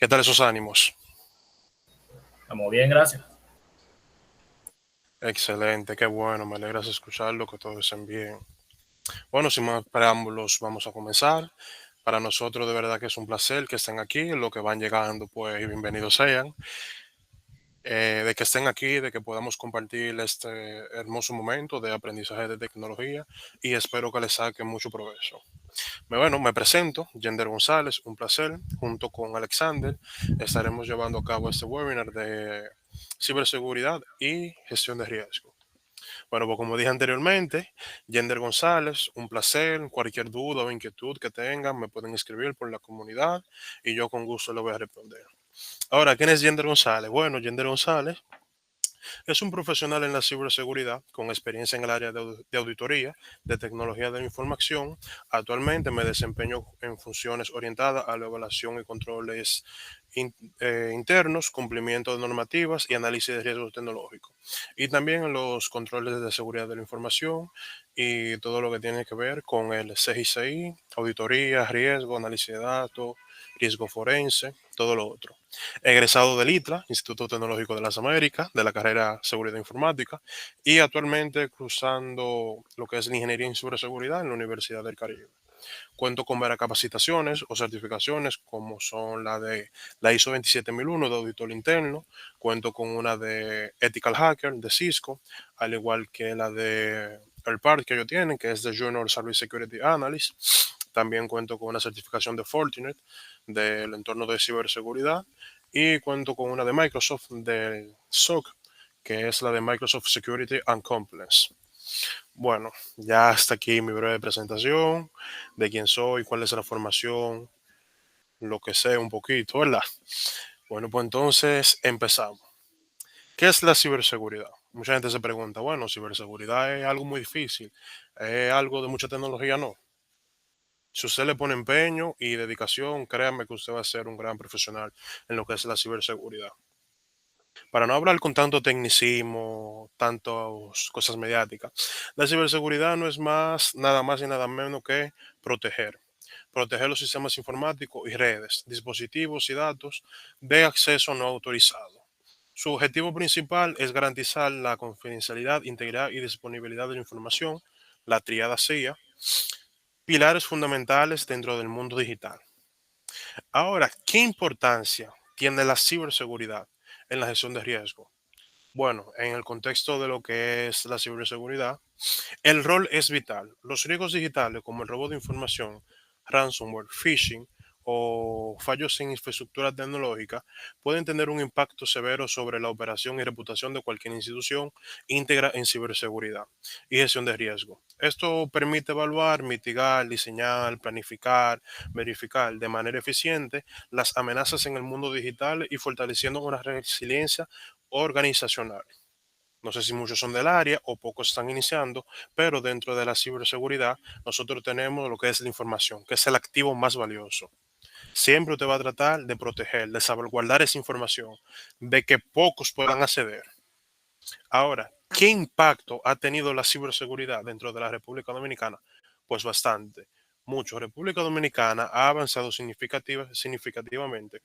¿Qué tal esos ánimos? Estamos bien, gracias. Excelente, qué bueno, me alegras escucharlo, que todos estén bien. Bueno, sin más preámbulos, vamos a comenzar. Para nosotros de verdad que es un placer que estén aquí, los que van llegando, pues bienvenidos sean. De que estén aquí, de que podamos compartir este hermoso momento de aprendizaje de tecnología y espero que les saque mucho provecho. Bueno, me presento, Yender González, un placer. Junto con Alexander estaremos llevando a cabo este webinar de ciberseguridad y gestión de riesgo. Bueno, pues como dije anteriormente, Yender González, un placer. Cualquier duda o inquietud que tengan me pueden escribir por la comunidad y yo con gusto le voy a responder. Ahora, ¿quién es Yender González? Bueno, Yender González es un profesional en la ciberseguridad con experiencia en el área de auditoría, de tecnología de la información. Actualmente me desempeño en funciones orientadas a la evaluación y controles internos, cumplimiento de normativas y análisis de riesgos tecnológicos. Y también en los controles de seguridad de la información y todo lo que tiene que ver con el CGCI, auditoría, riesgo, análisis de datos, riesgo forense, todo lo otro. Egresado del ITLA, Instituto Tecnológico de las Américas, de la carrera Seguridad Informática, y actualmente cursando lo que es la Ingeniería en Ciberseguridad en la Universidad del Caribe. Cuento con varias capacitaciones o certificaciones como son la de la ISO 27001 de auditor interno, cuento con una de Ethical Hacker de Cisco, al igual que la de el PART que ellos tienen, que es de Junior Service Security Analyst. También cuento con una certificación de Fortinet del entorno de ciberseguridad y cuento con una de Microsoft del SOC, que es la de Microsoft Security and Compliance. Bueno, ya hasta aquí mi breve presentación de quién soy, cuál es la formación, lo que sé un poquito, ¿verdad? Bueno, pues entonces empezamos. ¿Qué es la ciberseguridad? Mucha gente se pregunta, bueno, ciberseguridad es algo muy difícil, es algo de mucha tecnología, no. Si usted le pone empeño y dedicación, créanme que usted va a ser un gran profesional en lo que es la ciberseguridad. Para no hablar con tanto tecnicismo, tantas cosas mediáticas, la ciberseguridad no es nada más y nada menos que proteger. Proteger los sistemas informáticos y redes, dispositivos y datos de acceso no autorizado. Su objetivo principal es garantizar la confidencialidad, integridad y disponibilidad de la información, la triada CIA, pilares fundamentales dentro del mundo digital. Ahora, ¿qué importancia tiene la ciberseguridad en la gestión de riesgo? Bueno, en el contexto de lo que es la ciberseguridad, el rol es vital. Los riesgos digitales como el robo de información, ransomware, phishing o fallos en infraestructura tecnológica pueden tener un impacto severo sobre la operación y reputación de cualquier institución íntegra en ciberseguridad y gestión de riesgo. Esto permite evaluar, mitigar, diseñar, planificar, verificar de manera eficiente las amenazas en el mundo digital y fortaleciendo una resiliencia organizacional. No sé si muchos son del área o pocos están iniciando, pero dentro de la ciberseguridad nosotros tenemos lo que es la información, que es el activo más valioso. Siempre usted va a tratar de proteger, de salvaguardar esa información, de que pocos puedan acceder. Ahora, ¿qué impacto ha tenido la ciberseguridad dentro de la República Dominicana? Pues bastante, mucho. República Dominicana ha avanzado significativamente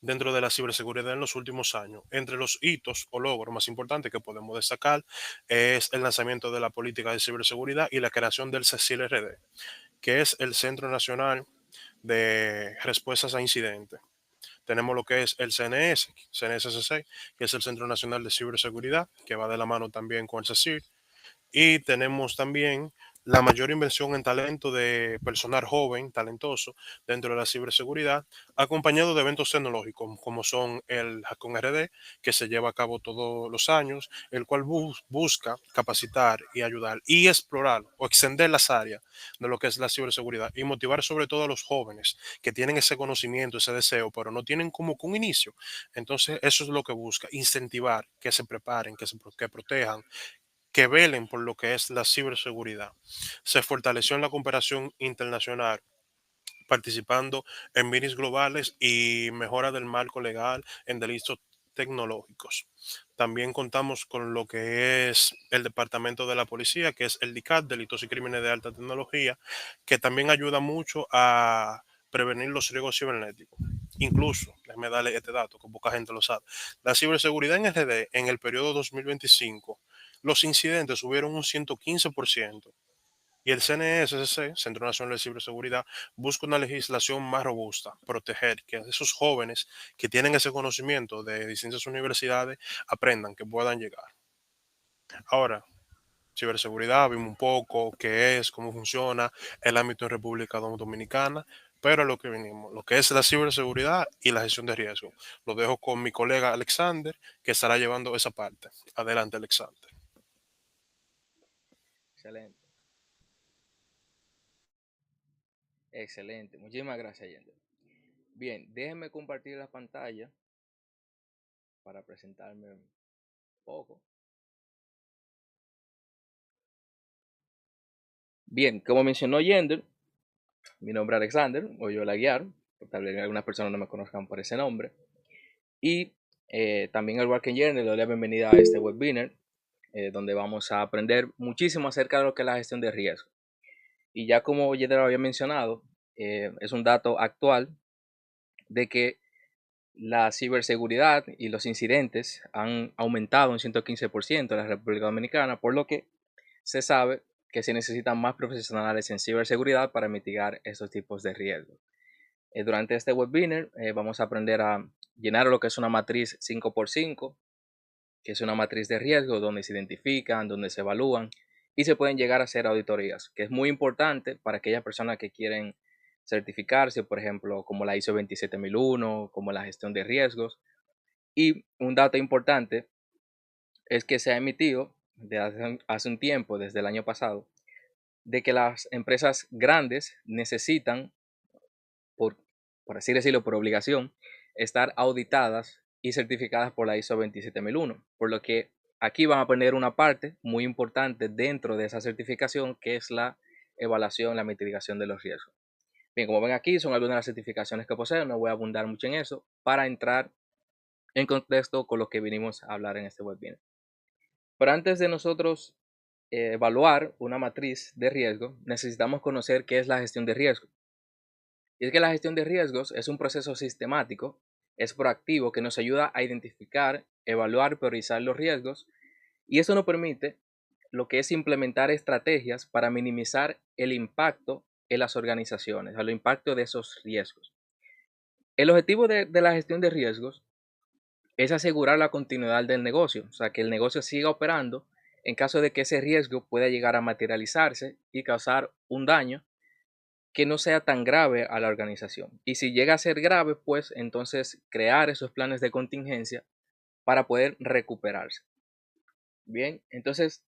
dentro de la ciberseguridad en los últimos años. Entre los hitos o logros más importantes que podemos destacar es el lanzamiento de la política de ciberseguridad y la creación del CECIL-RD, que es el Centro Nacional de Respuestas a Incidentes. Tenemos lo que es el CNS, CNSCC, que es el Centro Nacional de Ciberseguridad, que va de la mano también con el CECIL, y tenemos también la mayor inversión en talento de personal joven, talentoso, dentro de la ciberseguridad, acompañado de eventos tecnológicos, como son el Hackon RD, que se lleva a cabo todos los años, el cual busca capacitar y ayudar y explorar o extender las áreas de lo que es la ciberseguridad y motivar sobre todo a los jóvenes que tienen ese conocimiento, ese deseo, pero no tienen como que un inicio. Entonces, eso es lo que busca, incentivar que se preparen, que protejan, que velen por lo que es la ciberseguridad. Se fortaleció en la cooperación internacional, participando en minis globales y mejora del marco legal en delitos tecnológicos. También contamos con lo que es el Departamento de la Policía, que es el DICAT, Delitos y Crímenes de Alta Tecnología, que también ayuda mucho a prevenir los riesgos cibernéticos. Incluso, déjeme darle este dato, que poca gente lo sabe. La ciberseguridad en RD en el periodo 2025, los incidentes subieron un 115%. Y el CNSC, Centro Nacional de Ciberseguridad, busca una legislación más robusta, proteger que esos jóvenes que tienen ese conocimiento de distintas universidades aprendan, que puedan llegar. Ahora, ciberseguridad, vimos un poco qué es, cómo funciona el ámbito en República Dominicana, pero a lo que venimos, lo que es la ciberseguridad y la gestión de riesgo. Lo dejo con mi colega Alexander, que estará llevando esa parte. Adelante, Alexander. Excelente, excelente. Muchísimas gracias, Yender. Bien, déjenme compartir la pantalla para presentarme un poco. Bien, como mencionó Yender, mi nombre es Alexander, o yo la guiar, tal vez algunas personas no me conozcan por ese nombre. Y también al igual que Yender, le doy la bienvenida a este webinar, donde vamos a aprender muchísimo acerca de lo que es la gestión de riesgo. Y ya como Yender lo había mencionado, es un dato actual de que la ciberseguridad y los incidentes han aumentado un 115% en la República Dominicana, por lo que se sabe que se necesitan más profesionales en ciberseguridad para mitigar estos tipos de riesgos. Durante este webinar vamos a aprender a llenar lo que es una matriz 5x5, que es una matriz de riesgo donde se identifican, donde se evalúan y se pueden llegar a hacer auditorías, que es muy importante para aquellas personas que quieren certificarse, por ejemplo, como la ISO 27001, como la gestión de riesgos. Y un dato importante es que se ha emitido hace un tiempo, desde el año pasado, de que las empresas grandes necesitan, por, por así decirlo, por obligación, estar auditadas y certificadas por la ISO 27001, por lo que aquí van a poner una parte muy importante dentro de esa certificación, que es la evaluación, la mitigación de los riesgos. Bien, como ven aquí, son algunas de las certificaciones que poseen, no voy a abundar mucho en eso, para entrar en contexto con lo que vinimos a hablar en este webinar. Pero antes de nosotros evaluar una matriz de riesgo, necesitamos conocer qué es la gestión de riesgo. Y es que la gestión de riesgos es un proceso sistemático, es proactivo, que nos ayuda a identificar, evaluar, priorizar los riesgos, y eso nos permite lo que es implementar estrategias para minimizar el impacto en las organizaciones, el impacto de esos riesgos. El objetivo de la gestión de riesgos es asegurar la continuidad del negocio, o sea, que el negocio siga operando en caso de que ese riesgo pueda llegar a materializarse y causar un daño que no sea tan grave a la organización. Y si llega a ser grave, pues entonces crear esos planes de contingencia para poder recuperarse. Bien, entonces,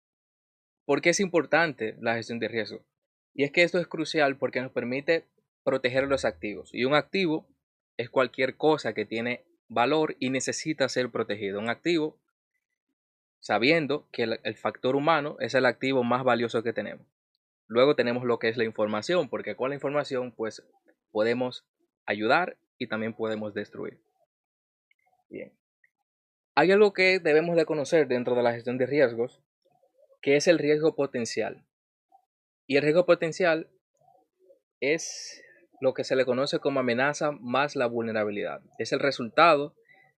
¿por qué es importante la gestión de riesgo? Y es que esto es crucial porque nos permite proteger los activos. Y un activo es cualquier cosa que tiene valor y necesita ser protegido. Un activo, sabiendo que el factor humano es el activo más valioso que tenemos. Luego tenemos lo que es la información, porque con la información pues podemos ayudar y también podemos destruir. Bien. Hay algo que debemos de conocer dentro de la gestión de riesgos, que es el riesgo potencial. Y el riesgo potencial es lo que se le conoce como amenaza más la vulnerabilidad. Es el resultado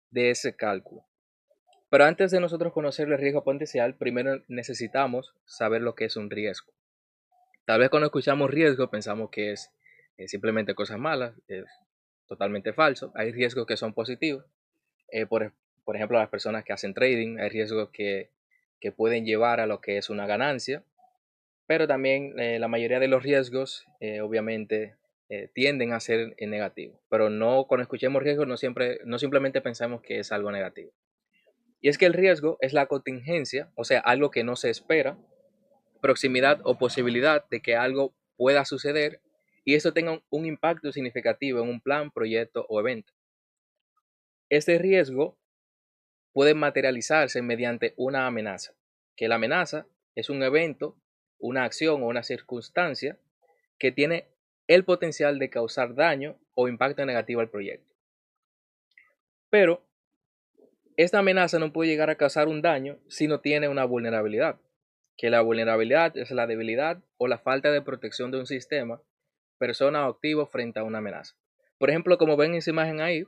de ese cálculo. Pero antes de nosotros conocer el riesgo potencial, primero necesitamos saber lo que es un riesgo. Tal vez cuando escuchamos riesgo pensamos que es simplemente cosas malas, es totalmente falso. Hay riesgos que son positivos. Por ejemplo, las personas que hacen trading, hay riesgos que pueden llevar a lo que es una ganancia, pero también la mayoría de los riesgos obviamente tienden a ser negativos. Pero no, cuando escuchemos riesgos no simplemente pensamos que es algo negativo. Y es que el riesgo es la contingencia, o sea, algo que no se espera, proximidad o posibilidad de que algo pueda suceder y eso tenga un impacto significativo en un plan, proyecto o evento. Este riesgo puede materializarse mediante una amenaza, que la amenaza es un evento, una acción o una circunstancia que tiene el potencial de causar daño o impacto negativo al proyecto. Pero esta amenaza no puede llegar a causar un daño si no tiene una vulnerabilidad, que la vulnerabilidad es la debilidad o la falta de protección de un sistema persona o activo frente a una amenaza. Por ejemplo, como ven en esa imagen ahí,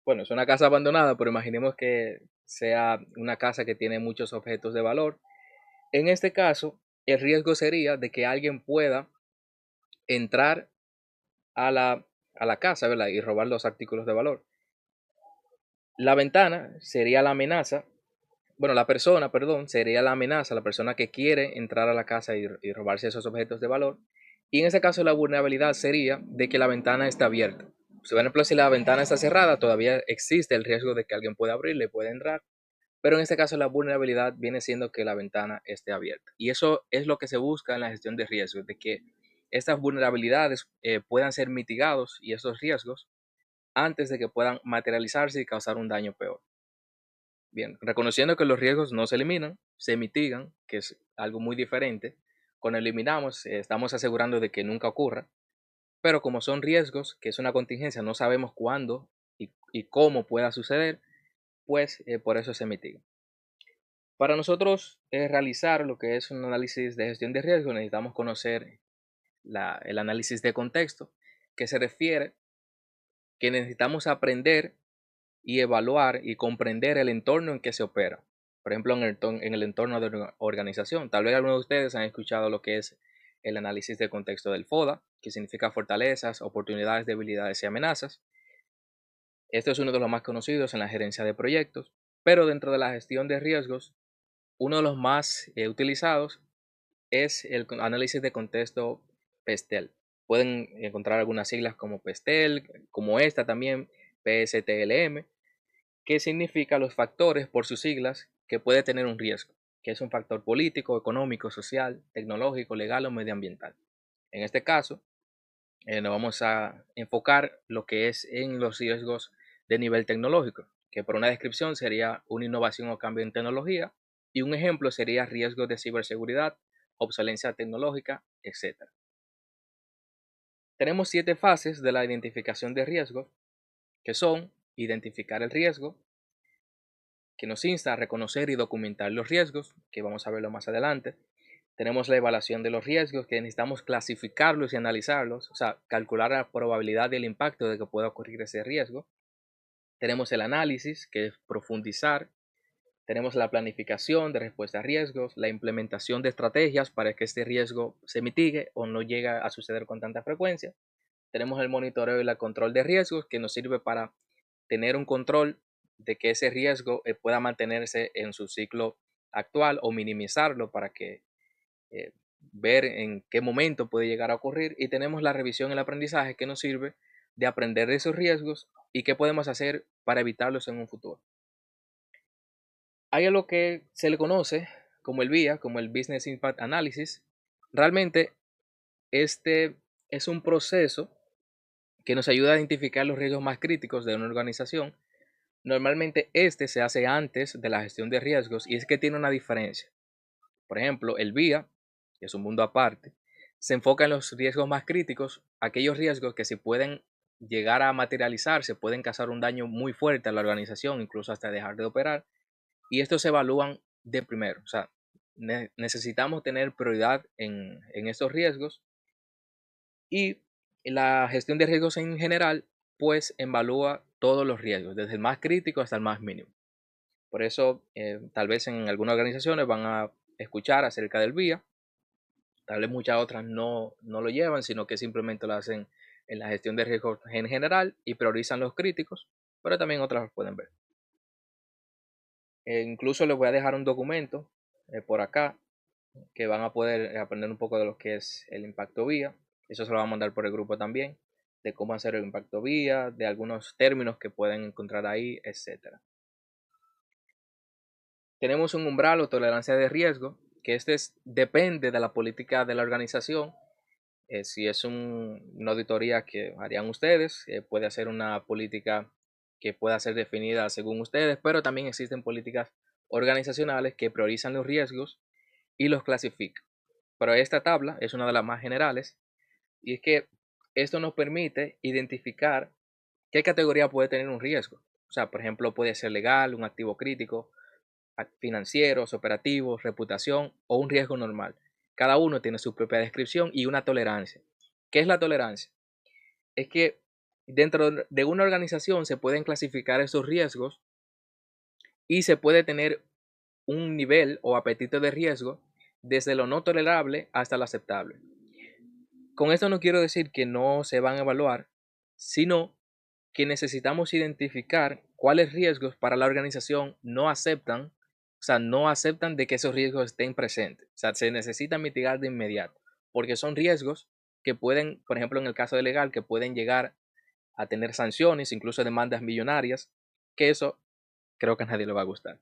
bueno, es una casa abandonada, pero imaginemos que sea una casa que tiene muchos objetos de valor. En este caso, el riesgo sería de que alguien pueda entrar a la casa, ¿verdad? Y robar los artículos de valor. La ventana sería la amenaza. Bueno, la persona, perdón, sería la amenaza, la persona que quiere entrar a la casa y robarse esos objetos de valor. Y en ese caso la vulnerabilidad sería de que la ventana está abierta. Por ejemplo, si la ventana está cerrada, todavía existe el riesgo de que alguien pueda abrirla y pueda entrar. Pero en este caso la vulnerabilidad viene siendo que la ventana esté abierta. Y eso es lo que se busca en la gestión de riesgos, de que estas vulnerabilidades puedan ser mitigados y esos riesgos antes de que puedan materializarse y causar un daño peor. Bien, reconociendo que los riesgos no se eliminan, se mitigan, que es algo muy diferente. Cuando eliminamos, estamos asegurando de que nunca ocurra, pero como son riesgos, que es una contingencia, no sabemos cuándo y cómo pueda suceder, pues por eso se mitiga. Para nosotros realizar lo que es un análisis de gestión de riesgo, necesitamos conocer el análisis de contexto, que se refiere que necesitamos aprender y evaluar y comprender el entorno en que se opera. Por ejemplo, en el entorno de una organización. Tal vez algunos de ustedes han escuchado lo que es el análisis de contexto del FODA, que significa fortalezas, oportunidades, debilidades y amenazas. Esto es uno de los más conocidos en la gerencia de proyectos, pero dentro de la gestión de riesgos, uno de los más utilizados es el análisis de contexto PESTEL. Pueden encontrar algunas siglas como PESTEL, como esta también, PSTLM, que significa los factores por sus siglas que puede tener un riesgo, que es un factor político, económico, social, tecnológico, legal o medioambiental. En este caso, nos vamos a enfocar lo que es en los riesgos de nivel tecnológico, que por una descripción sería una innovación o cambio en tecnología, y un ejemplo sería riesgos de ciberseguridad, obsolencia tecnológica, etc. Tenemos 7 fases de la identificación de riesgos, que son identificar el riesgo, que nos insta a reconocer y documentar los riesgos, que vamos a verlo más adelante. Tenemos la evaluación de los riesgos, que necesitamos clasificarlos y analizarlos, o sea, calcular la probabilidad del impacto de que pueda ocurrir ese riesgo. Tenemos el análisis, que es profundizar. Tenemos la planificación de respuesta a riesgos, la implementación de estrategias para que este riesgo se mitigue o no llegue a suceder con tanta frecuencia. Tenemos el monitoreo y el control de riesgos, que nos sirve para tener un control de que ese riesgo pueda mantenerse en su ciclo actual o minimizarlo para que ver en qué momento puede llegar a ocurrir. Y tenemos la revisión y el aprendizaje, que nos sirve de aprender de esos riesgos y qué podemos hacer para evitarlos en un futuro. Hay algo que se le conoce como el BIA, como el Business Impact Analysis. Realmente este es un proceso que nos ayuda a identificar los riesgos más críticos de una organización. Normalmente este se hace antes de la gestión de riesgos y es que tiene una diferencia. Por ejemplo, el BIA, que es un mundo aparte, se enfoca en los riesgos más críticos, aquellos riesgos que si pueden llegar a materializarse, pueden causar un daño muy fuerte a la organización, incluso hasta dejar de operar. Y estos se evalúan de primero. O sea, necesitamos tener prioridad en estos riesgos y la gestión de riesgos en general, pues evalúa todos los riesgos, desde el más crítico hasta el más mínimo. Por eso, tal vez en algunas organizaciones van a escuchar acerca del BIA, tal vez muchas otras no lo llevan, sino que simplemente lo hacen en la gestión de riesgos en general y priorizan los críticos, pero también otras lo pueden ver. Incluso les voy a dejar un documento por acá que van a poder aprender un poco de lo que es el impacto vía. Eso se lo va a mandar por el grupo también, de cómo hacer el impacto vía, de algunos términos que pueden encontrar ahí, etc. Tenemos un umbral o tolerancia de riesgo, que depende de la política de la organización. Si es una auditoría que harían ustedes, puede ser una política que pueda ser definida según ustedes, pero también existen políticas organizacionales que priorizan los riesgos y los clasifican. Pero esta tabla es una de las más generales y es que esto nos permite identificar qué categoría puede tener un riesgo. O sea, por ejemplo, puede ser legal, un activo crítico, financieros, operativos, reputación o un riesgo normal. Cada uno tiene su propia descripción y una tolerancia. ¿Qué es la tolerancia? Es que dentro de una organización se pueden clasificar esos riesgos y se puede tener un nivel o apetito de riesgo desde lo no tolerable hasta lo aceptable. Con esto no quiero decir que no se van a evaluar, sino que necesitamos identificar cuáles riesgos para la organización no aceptan, o sea, no aceptan de que esos riesgos estén presentes. O sea, se necesita mitigar de inmediato, porque son riesgos que pueden, por ejemplo, en el caso de legal, que pueden llegar a tener sanciones, incluso demandas millonarias, que eso creo que a nadie le va a gustar.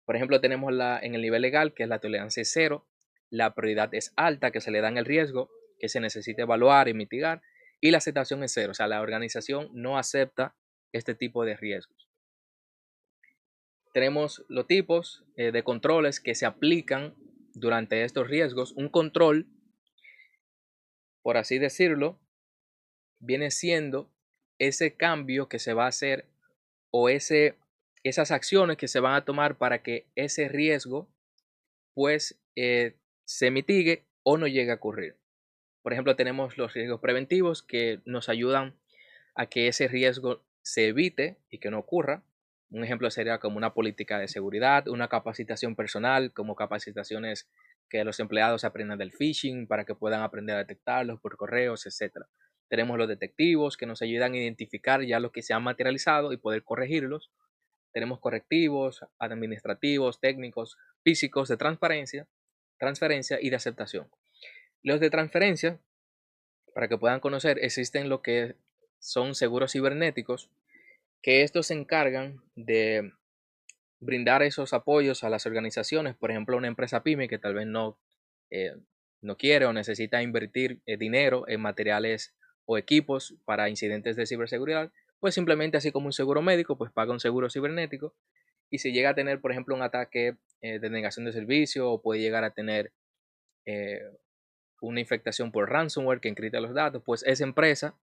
Por ejemplo, tenemos en el nivel legal, que es la tolerancia es cero, la prioridad es alta, que se le dan el riesgo, que se necesita evaluar y mitigar, y la aceptación es cero, o sea, la organización no acepta este tipo de riesgos. Tenemos los tipos de controles que se aplican durante estos riesgos. Un control, por así decirlo, viene siendo ese cambio que se va a hacer o esas acciones que se van a tomar para que ese riesgo pues se mitigue o no llegue a ocurrir. Por ejemplo, tenemos los riesgos preventivos que nos ayudan a que ese riesgo se evite y que no ocurra. Un ejemplo sería como una política de seguridad, una capacitación personal, como capacitaciones que los empleados aprendan del phishing para que puedan aprender a detectarlos por correos, etc. Tenemos los detectivos que nos ayudan a identificar ya lo que se ha materializado y poder corregirlos. Tenemos correctivos administrativos, técnicos, físicos de transferencia y de aceptación. Los de transferencia, para que puedan conocer, existen lo que son seguros cibernéticos, que estos se encargan de brindar esos apoyos a las organizaciones, por ejemplo, una empresa pyme que tal vez eh, no quiere o necesita invertir dinero en materiales o equipos para incidentes de ciberseguridad, pues simplemente así como un seguro médico, pues paga un seguro cibernético y si llega a tener, por ejemplo, un ataque de negación de servicio o puede llegar a tener eh, una infectación por ransomware que encripta los datos, pues esa empresa,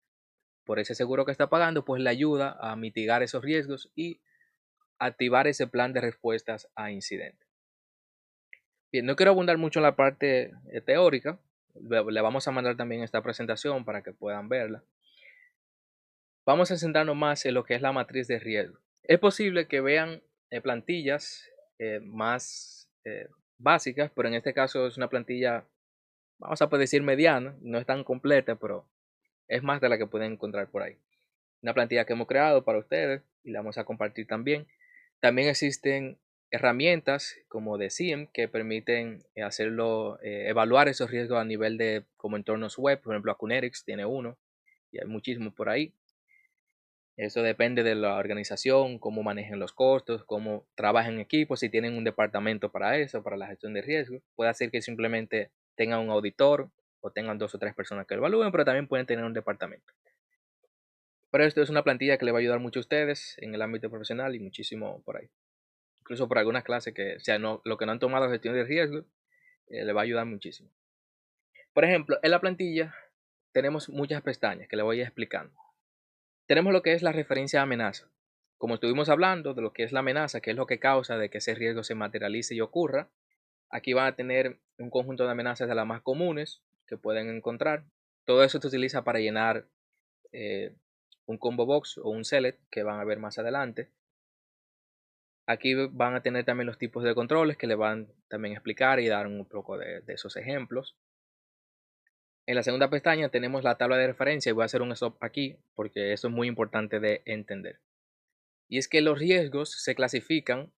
por ese seguro que está pagando, pues le ayuda a mitigar esos riesgos y activar ese plan de respuestas a incidentes. Bien, no quiero abundar mucho en la parte teórica, le vamos a mandar también esta presentación para que puedan verla. Vamos a centrarnos más en lo que es la matriz de riesgo. Es posible que vean plantillas más básicas, pero en este caso es una plantilla, vamos a decir mediana, no es tan completa, pero es más de la que pueden encontrar por ahí. Una plantilla que hemos creado para ustedes y la vamos a compartir también. También existen herramientas como de SIEM que permiten evaluar esos riesgos a nivel de como entornos web. Por ejemplo, Acunetics tiene uno y hay muchísimos por ahí. Eso depende de la organización, cómo manejen los costos, cómo trabajen en equipo, si tienen un departamento para eso, para la gestión de riesgos. Puede ser que simplemente tengan un auditor o tengan 2 o 3 personas que lo evalúen, pero también pueden tener un departamento. Pero esto es una plantilla que le va a ayudar mucho a ustedes en el ámbito profesional y muchísimo por ahí. Incluso por algunas clases que, o sea, lo que no han tomado gestión de riesgo, le va a ayudar muchísimo. Por ejemplo, en la plantilla tenemos muchas pestañas que le voy a ir explicando. Tenemos lo que es la referencia a amenaza. Como estuvimos hablando de lo que es la amenaza, que es lo que causa de que ese riesgo se materialice y ocurra, aquí van a tener un conjunto de amenazas de las más comunes que pueden encontrar. Todo eso se utiliza para llenar un combo box o un select que van a ver más adelante. Aquí van a tener también los tipos de controles que le van también a explicar y dar un poco de esos ejemplos. En la segunda pestaña tenemos la tabla de referencia y voy a hacer un stop aquí porque eso es muy importante de entender. Y es que los riesgos se clasifican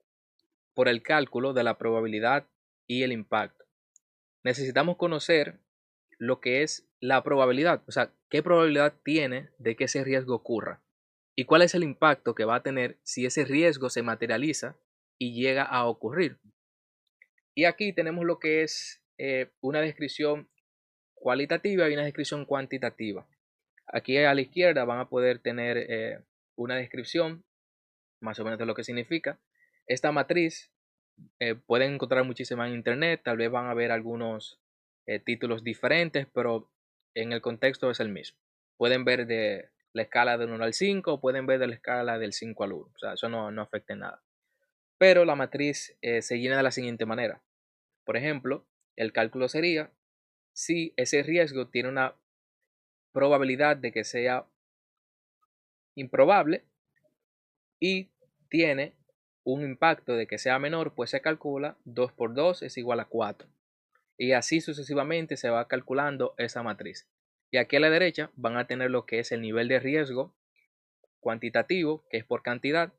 por el cálculo de la probabilidad y el impacto. Necesitamos conocer lo que es la probabilidad, o sea, qué probabilidad tiene de que ese riesgo ocurra y cuál es el impacto que va a tener si ese riesgo se materializa y llega a ocurrir. Y aquí tenemos lo que es una descripción cualitativa y una descripción cuantitativa. Aquí a la izquierda van a poder tener una descripción más o menos de lo que significa. Esta matriz pueden encontrar muchísima en internet, tal vez van a ver algunos títulos diferentes, pero en el contexto es el mismo. Pueden ver de la escala del 1 al 5 o pueden ver de la escala del 5 al 1, o sea, eso no afecta en nada. Pero la matriz se llena de la siguiente manera. Por ejemplo, el cálculo sería si ese riesgo tiene una probabilidad de que sea improbable y tiene un impacto de que sea menor, pues se calcula 2 por 2 es igual a 4. Y así sucesivamente se va calculando esa matriz. Y aquí a la derecha van a tener lo que es el nivel de riesgo cuantitativo, que es por cantidad,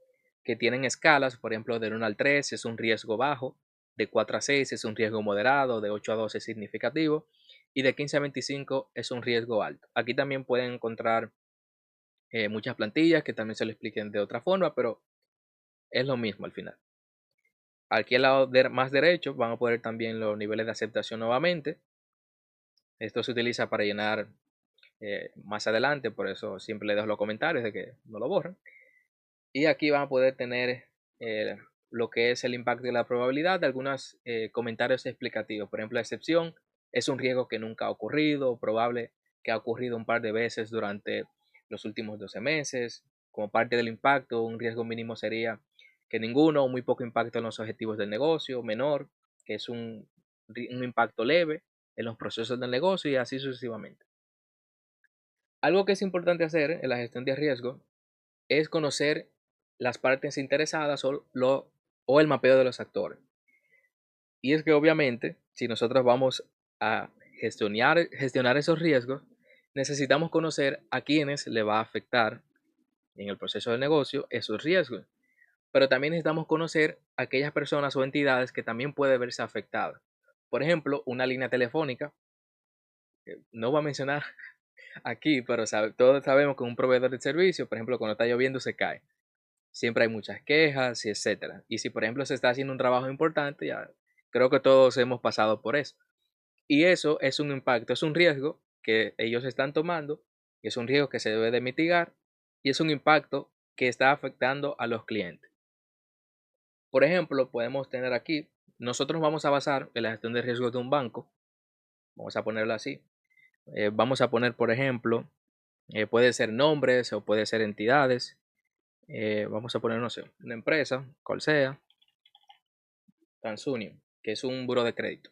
que tienen escalas, por ejemplo, del 1 al 3 es un riesgo bajo, de 4 a 6 es un riesgo moderado, de 8 a 12 es significativo y de 15 a 25 es un riesgo alto. Aquí también pueden encontrar muchas plantillas que también se lo expliquen de otra forma, pero es lo mismo al final. Aquí al lado más derecho van a poner también los niveles de aceptación nuevamente. Esto se utiliza para llenar más adelante, por eso siempre le dejo los comentarios de que no lo borren. Y aquí van a poder tener eh, lo que es el impacto y la probabilidad de algunos comentarios explicativos. Por ejemplo, la excepción es un riesgo que nunca ha ocurrido, probable que ha ocurrido un par de veces durante los últimos 12 meses. Como parte del impacto, un riesgo mínimo sería que ninguno o muy poco impacto en los objetivos del negocio, menor, que es un impacto leve en los procesos del negocio y así sucesivamente. Algo que es importante hacer en la gestión de riesgo es conocer las partes interesadas o el mapeo de los actores. Y es que obviamente, si nosotros vamos a gestionar esos riesgos, necesitamos conocer a quiénes le va a afectar en el proceso del negocio esos riesgos. Pero también necesitamos conocer a aquellas personas o entidades que también pueden verse afectadas. Por ejemplo, una línea telefónica, no va a mencionar aquí, pero todos sabemos que un proveedor de servicio, por ejemplo, cuando está lloviendo se cae. Siempre hay muchas quejas y etcétera. Y si por ejemplo se está haciendo un trabajo importante, ya creo que todos hemos pasado por eso. Y eso es un impacto, es un riesgo que ellos están tomando, y es un riesgo que se debe de mitigar y es un impacto que está afectando a los clientes. Por ejemplo, podemos tener aquí, nosotros vamos a basar en la gestión de riesgos de un banco, vamos a ponerlo así. Vamos a poner, por ejemplo, puede ser nombres o puede ser entidades. Vamos a poner, no sé, una empresa, cual sea, TransUnion, que es un buro de crédito.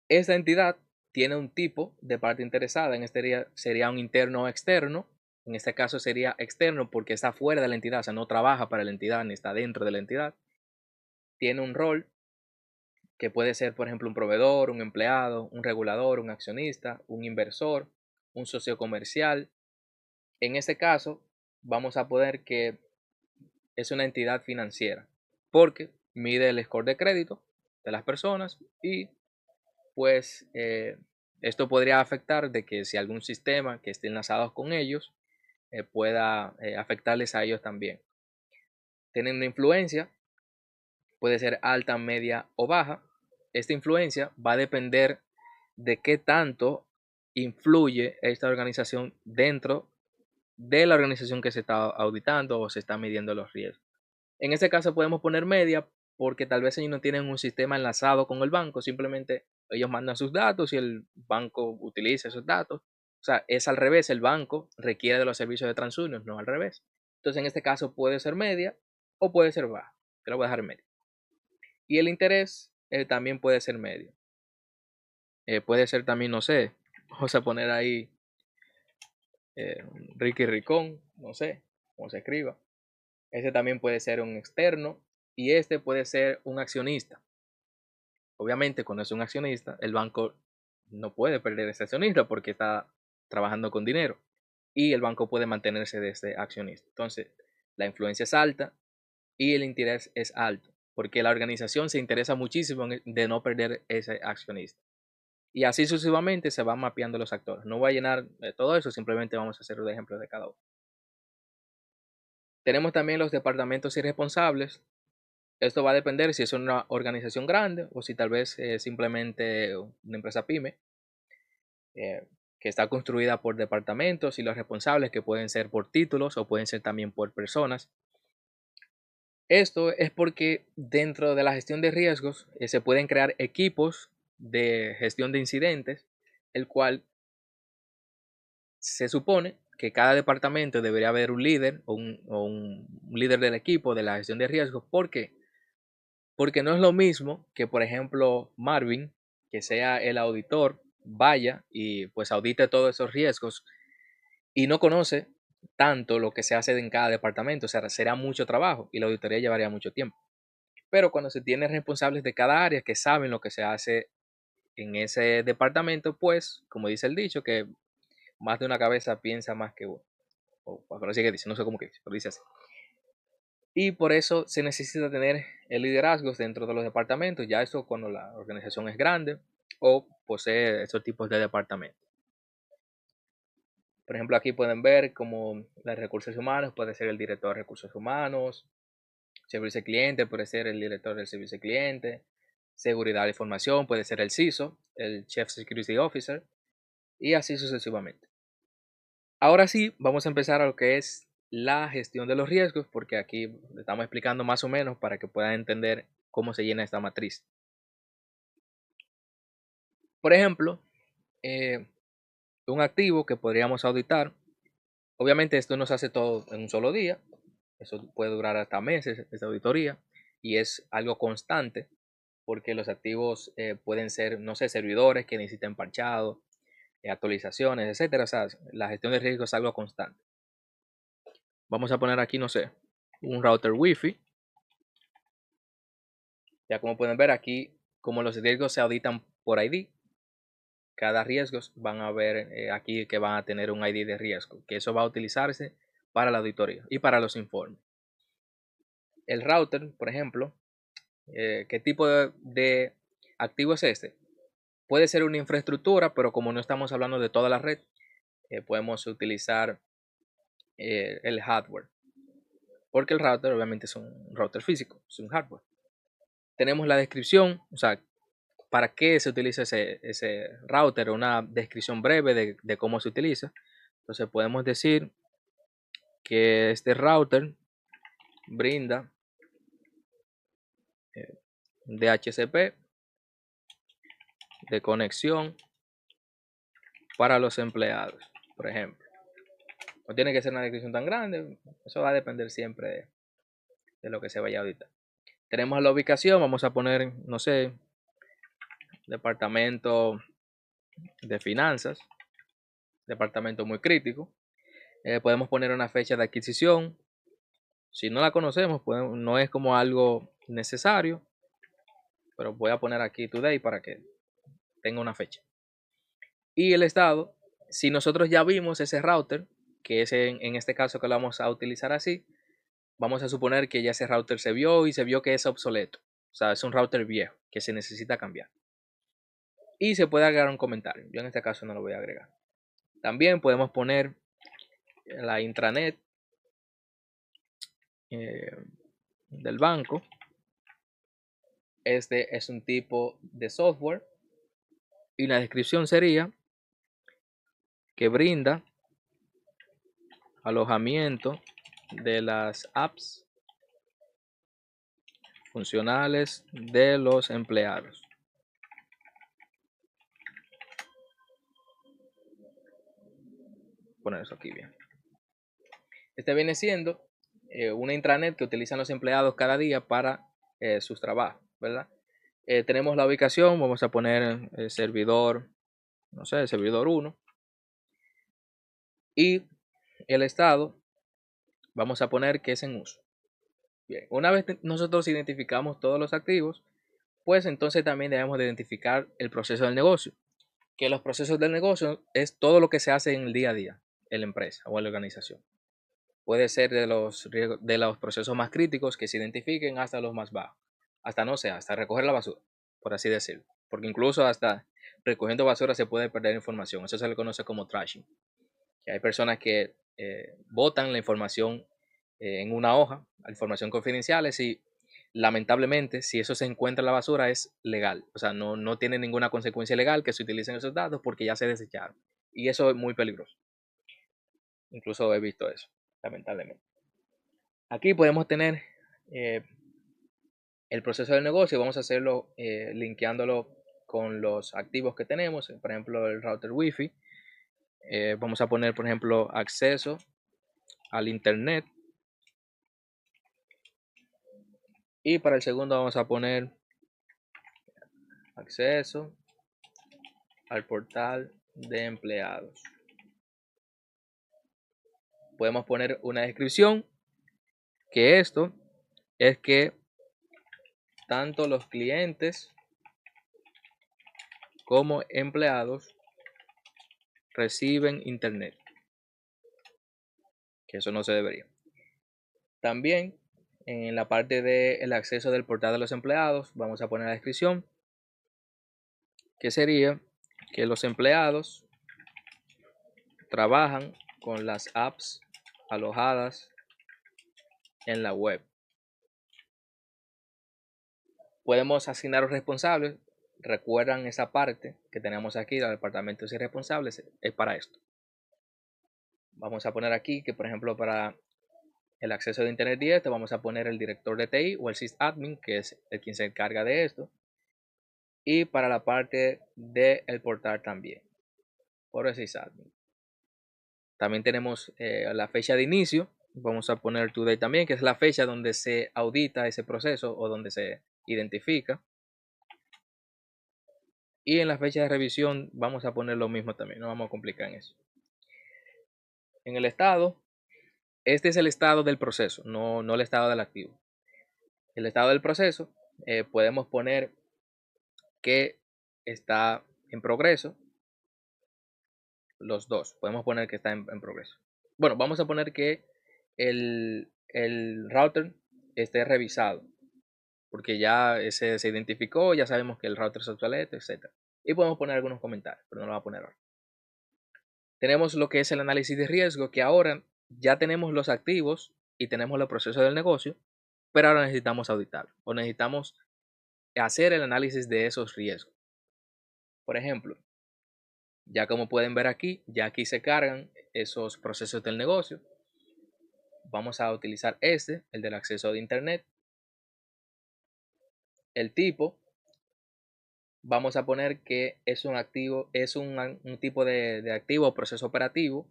Esta entidad tiene un tipo de parte interesada, en este sería un interno o externo. En este caso sería externo porque está fuera de la entidad, o sea, no trabaja para la entidad ni está dentro de la entidad. Tiene un rol que puede ser, por ejemplo, un proveedor, un empleado, un regulador, un accionista, un inversor, un socio comercial. En este caso, vamos a poder que es una entidad financiera porque mide el score de crédito de las personas y pues esto podría afectar de que si algún sistema que esté enlazado con ellos pueda afectarles a ellos también. Tienen una influencia, puede ser alta, media o baja. Esta influencia va a depender de qué tanto influye esta organización dentro de la organización que se está auditando o se está midiendo los riesgos. En este caso podemos poner media porque tal vez ellos no tienen un sistema enlazado con el banco, simplemente ellos mandan sus datos y el banco utiliza esos datos. O sea, es al revés, el banco requiere de los servicios de TransUnion, no al revés. Entonces en este caso puede ser media o puede ser baja. Te lo voy a dejar en medio. Y el interés también puede ser medio. Puede ser también, no sé, vamos a poner ahí Ricky Ricón, no sé cómo se escriba. Ese también puede ser un externo y este puede ser un accionista. Obviamente, cuando es un accionista, el banco no puede perder ese accionista porque está trabajando con dinero y el banco puede mantenerse de ese accionista. Entonces, la influencia es alta y el interés es alto porque la organización se interesa muchísimo de no perder ese accionista. Y así sucesivamente se van mapeando los actores. No voy a llenar todo eso, simplemente vamos a hacer un ejemplo de cada uno. Tenemos también los departamentos irresponsables. Esto va a depender si es una organización grande o si tal vez es simplemente una empresa pyme que está construida por departamentos y los responsables que pueden ser por títulos o pueden ser también por personas. Esto es porque dentro de la gestión de riesgos se pueden crear equipos de gestión de incidentes, el cual se supone que cada departamento debería haber un líder o un líder del equipo de la gestión de riesgos. ¿Por qué? Porque no es lo mismo que, por ejemplo, Marvin, que sea el auditor vaya y pues audite todos esos riesgos y no conoce tanto lo que se hace en cada departamento, o sea, será mucho trabajo y la auditoría llevaría mucho tiempo. Pero cuando se tiene responsables de cada área que saben lo que se hace en ese departamento, pues, como dice el dicho, que más de una cabeza piensa más que uno. O pero así que dice, no sé cómo que dice, pero dice así. Y por eso se necesita tener el liderazgo dentro de los departamentos, ya eso cuando la organización es grande o posee esos tipos de departamentos. Por ejemplo, aquí pueden ver como los recursos humanos puede ser el director de recursos humanos, servicio al cliente puede ser el director del servicio al cliente, seguridad de información puede ser el CISO, el Chief Security Officer, y así sucesivamente. Ahora sí, vamos a empezar a lo que es la gestión de los riesgos, porque aquí le estamos explicando más o menos para que puedan entender cómo se llena esta matriz. Por ejemplo, un activo que podríamos auditar, obviamente esto no se hace todo en un solo día, eso puede durar hasta meses, esta auditoría, y es algo constante, porque los activos pueden ser, no sé, servidores que necesiten parchado, actualizaciones, etcétera. O sea, la gestión de riesgos es algo constante. Vamos a poner aquí, no sé, un router Wi-Fi. Ya como pueden ver aquí, como los riesgos se auditan por ID, cada riesgo van a ver aquí que van a tener un ID de riesgo, que eso va a utilizarse para la auditoría y para los informes. El router, por ejemplo, ¿qué tipo de activo es este? Puede ser una infraestructura, pero como no estamos hablando de toda la red, podemos utilizar el hardware. Porque el router obviamente es un router físico, es un hardware. Tenemos la descripción, o sea, para qué se utiliza ese router, una descripción breve de cómo se utiliza. Entonces podemos decir que este router brinda DHCP de conexión para los empleados, por ejemplo. No tiene que ser una descripción tan grande, eso va a depender siempre de lo que se vaya a auditar. Tenemos la ubicación, vamos a poner, no sé, departamento de finanzas, departamento muy crítico. Podemos poner una fecha de adquisición. Si no la conocemos, no es como algo necesario, pero voy a poner aquí today para que tenga una fecha. Y el estado, si nosotros ya vimos ese router, que es en este caso que lo vamos a utilizar así, vamos a suponer que ya ese router se vio y se vio que es obsoleto. O sea, es un router viejo que se necesita cambiar. Y se puede agregar un comentario. Yo en este caso no lo voy a agregar. También podemos poner la intranet del banco. Este es un tipo de software y la descripción sería que brinda alojamiento de las apps funcionales de los empleados. Poner eso aquí bien. Este viene siendo una intranet que utilizan los empleados cada día para sus trabajos, ¿verdad? Tenemos la ubicación, vamos a poner el servidor, no sé, el servidor 1. Y el estado, vamos a poner que es en uso. Bien, una vez nosotros identificamos todos los activos, pues entonces también debemos de identificar el proceso del negocio. Que los procesos del negocio es todo lo que se hace en el día a día en la empresa o en la organización. Puede ser de los procesos más críticos que se identifiquen hasta los más bajos. Hasta no sé, hasta recoger la basura, por así decirlo. Porque incluso hasta recogiendo basura se puede perder información. Eso se le conoce como trashing. Que hay personas que botan la información en una hoja, la información confidencial, y lamentablemente si eso se encuentra en la basura es legal. O sea, no tiene ninguna consecuencia legal que se utilicen esos datos porque ya se desecharon. Y eso es muy peligroso. Incluso he visto eso, lamentablemente. Aquí podemos tener eh, el proceso del negocio. Vamos a hacerlo linkeándolo con los activos que tenemos. Por ejemplo, el router Wi-Fi. Vamos a poner, por ejemplo, acceso al internet. Y para el segundo vamos a poner acceso al portal de empleados. Podemos poner una descripción, que esto es que tanto los clientes como empleados reciben internet, que eso no se debería. También en la parte del acceso del portal de los empleados vamos a poner la descripción, que sería que los empleados trabajan con las apps alojadas en la web. Podemos asignar los responsables. Recuerdan esa parte que tenemos aquí, los departamentos y responsables, es para esto. Vamos a poner aquí que, por ejemplo, para el acceso de internet directo vamos a poner el director de TI o el sysadmin, que es el quien se encarga de esto. Y para la parte del portal también, por el sysadmin. También tenemos la fecha de inicio. Vamos a poner today también, que es la fecha donde se audita ese proceso o donde se identifica. Y en la fecha de revisión vamos a poner lo mismo también, no vamos a complicar en eso. En el estado, este es el estado del proceso, no el estado del activo. El estado del proceso podemos poner que está en progreso. Los dos, podemos poner que está en progreso. Bueno, vamos a poner que el router esté revisado, porque ya se identificó, ya sabemos que el router es obsoleto, etc. Y podemos poner algunos comentarios, pero no lo voy a poner ahora. Tenemos lo que es el análisis de riesgo, que ahora ya tenemos los activos y tenemos los procesos del negocio, pero ahora necesitamos auditar o necesitamos hacer el análisis de esos riesgos. Por ejemplo, ya como pueden ver aquí, ya aquí se cargan esos procesos del negocio. Vamos a utilizar el del acceso de internet. El tipo, vamos a poner que es un activo, es un tipo de activo o proceso operativo.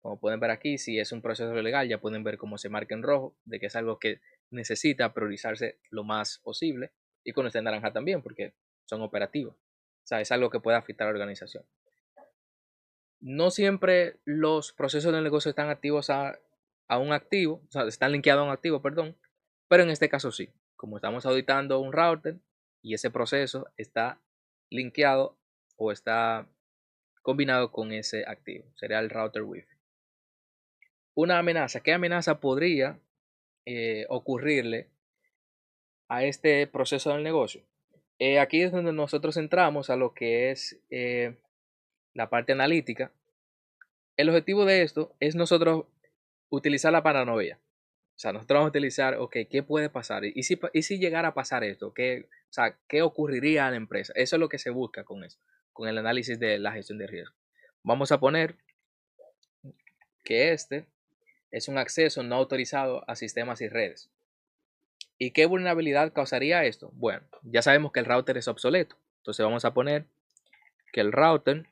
Como pueden ver aquí, si es un proceso legal, ya pueden ver cómo se marca en rojo, de que es algo que necesita priorizarse lo más posible. Y con este en naranja también, porque son operativos. O sea, es algo que puede afectar a la organización. No siempre los procesos del negocio están activos a un activo, o sea, están linkeados a un activo, perdón, pero en este caso sí. Como estamos auditando un router y ese proceso está linkeado o está combinado con ese activo, sería el router Wi-Fi. Una amenaza, ¿qué amenaza podría ocurrirle a este proceso del negocio? Aquí es donde nosotros entramos a lo que es la parte analítica. El objetivo de esto es nosotros utilizar la paranoia. O sea, nosotros vamos a utilizar, ok, ¿qué puede pasar? ¿Y si llegara a pasar esto? ¿Qué ocurriría a la empresa? Eso es lo que se busca con eso, con el análisis de la gestión de riesgo. Vamos a poner que este es un acceso no autorizado a sistemas y redes. ¿Y qué vulnerabilidad causaría esto? Bueno, ya sabemos que el router es obsoleto. Entonces vamos a poner que el router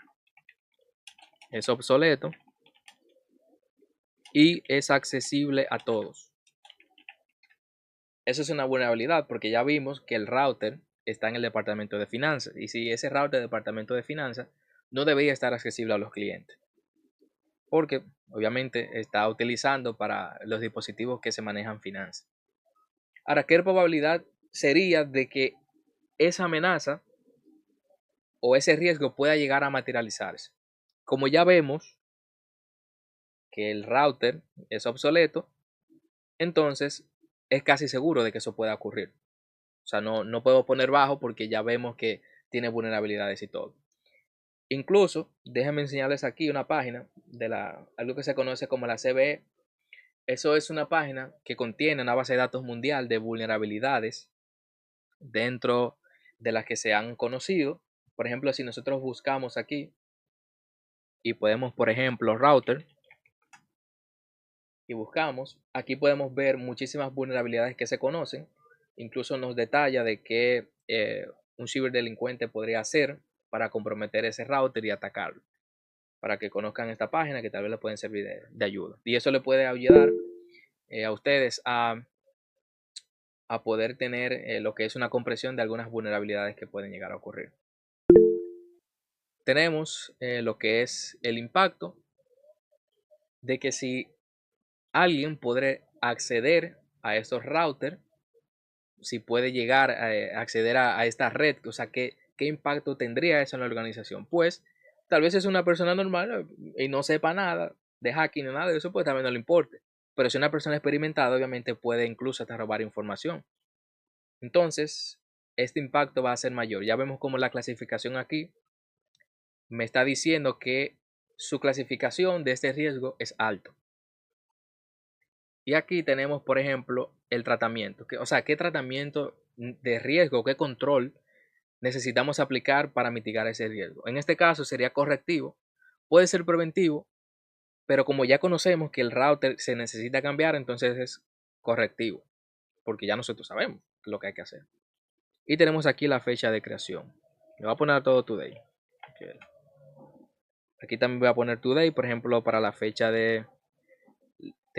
es obsoleto y es accesible a todos. Eso es una vulnerabilidad porque ya vimos que el router está en el departamento de finanzas. Y si ese router del departamento de finanzas no debería estar accesible a los clientes. Porque obviamente está utilizando para los dispositivos que se manejan finanzas. Ahora, ¿qué probabilidad sería de que esa amenaza o ese riesgo pueda llegar a materializarse? Como ya vemos que el router es obsoleto, entonces es casi seguro de que eso pueda ocurrir. O sea, no puedo poner bajo porque ya vemos que tiene vulnerabilidades y todo. Incluso, déjenme enseñarles aquí una página de algo que se conoce como la CVE. Eso es una página que contiene una base de datos mundial de vulnerabilidades dentro de las que se han conocido. Por ejemplo, si nosotros buscamos aquí y podemos, por ejemplo, router, y buscamos, aquí podemos ver muchísimas vulnerabilidades que se conocen. Incluso nos detalla de qué un ciberdelincuente podría hacer para comprometer ese router y atacarlo. Para que conozcan esta página que tal vez les pueden servir de ayuda. Y eso le puede ayudar a ustedes a poder tener lo que es una comprensión de algunas vulnerabilidades que pueden llegar a ocurrir. tenemos lo que es el impacto de que si alguien puede acceder a estos routers, si puede llegar a acceder a esta red, o sea, ¿qué impacto tendría eso en la organización? Pues tal vez es una persona normal y no sepa nada de hacking o nada de eso, pues también no le importe. Pero si una persona experimentada, obviamente puede incluso hasta robar información. Entonces, este impacto va a ser mayor. Ya vemos como la clasificación aquí me está diciendo que su clasificación de este riesgo es alto. Y aquí tenemos, por ejemplo, el tratamiento. O sea, qué tratamiento de riesgo, qué control necesitamos aplicar para mitigar ese riesgo. En este caso sería correctivo, puede ser preventivo, pero como ya conocemos que el router se necesita cambiar, entonces es correctivo, porque ya nosotros sabemos lo que hay que hacer. Y tenemos aquí la fecha de creación. Le voy a poner todo today. Okay. Aquí también voy a poner today, por ejemplo, para la fecha de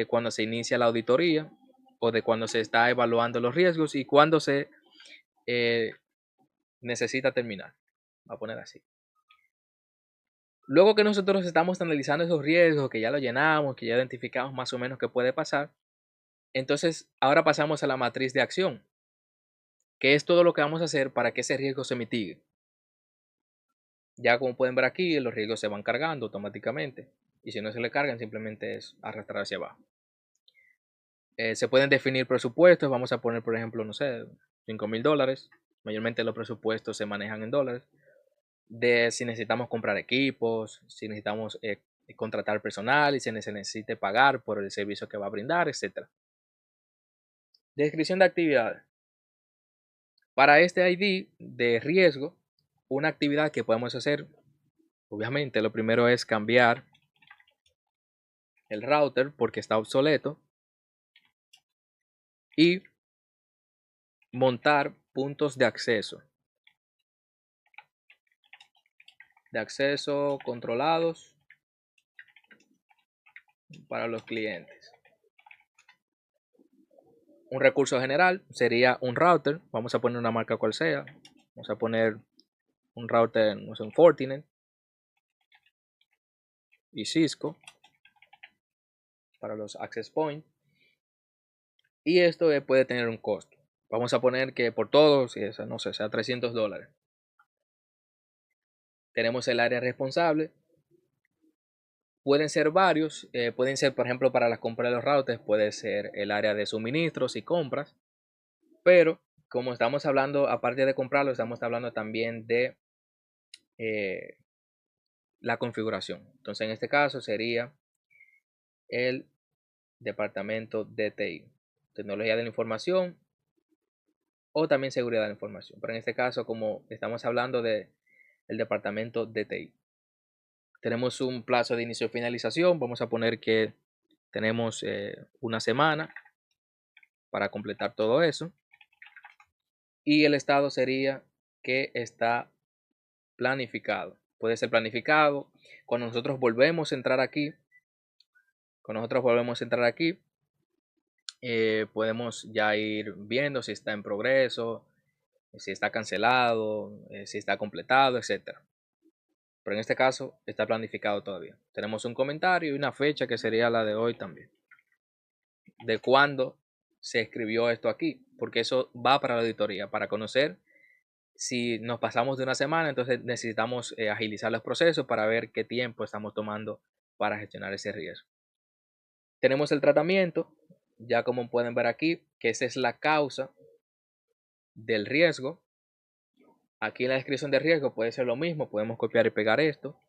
cuando se inicia la auditoría o de cuando se está evaluando los riesgos y cuando se necesita terminar. Voy a poner así. Luego que nosotros estamos analizando esos riesgos, que ya lo llenamos, que ya identificamos más o menos qué puede pasar, entonces ahora pasamos a la matriz de acción, que es todo lo que vamos a hacer para que ese riesgo se mitigue. Ya como pueden ver aquí, los riesgos se van cargando automáticamente y si no se le cargan simplemente es arrastrar hacia abajo. Se pueden definir presupuestos, vamos a poner por ejemplo, no sé, $5,000. Mayormente los presupuestos se manejan en dólares. De si necesitamos comprar equipos, si necesitamos contratar personal y se necesite pagar por el servicio que va a brindar, etc. Descripción de actividades. Para este ID de riesgo, una actividad que podemos hacer, obviamente lo primero es cambiar el router porque está obsoleto y montar puntos de acceso controlados para los clientes. Un recurso general sería un router. Vamos a poner una marca cual sea. Vamos a poner un router, no sé, un Fortinet y Cisco para los access point. Y esto puede tener un costo. Vamos a poner que por todos, si es, no sé, sea $300. Tenemos el área responsable. Pueden ser varios. Pueden ser, por ejemplo, para la compra de los routers, puede ser el área de suministros y compras. Pero como estamos hablando, aparte de comprarlo, estamos hablando también de la configuración. Entonces, en este caso sería el departamento de TI, tecnología de la información o también seguridad de la información. Pero en este caso, como estamos hablando de el departamento de TI, tenemos un plazo de inicio y finalización. Vamos a poner que tenemos una semana para completar todo eso. Y el estado sería que está planificado. Puede ser planificado. Cuando nosotros volvemos a entrar aquí, podemos ya ir viendo si está en progreso, si está cancelado, si está completado, etc. Pero en este caso está planificado todavía. Tenemos un comentario y una fecha que sería la de hoy también. De cuándo se escribió esto aquí, porque eso va para la auditoría, para conocer si nos pasamos de una semana, entonces necesitamos agilizar los procesos para ver qué tiempo estamos tomando para gestionar ese riesgo. Tenemos el tratamiento, ya como pueden ver aquí, que esa es la causa del riesgo. Aquí en la descripción de riesgo puede ser lo mismo, podemos copiar y pegar esto,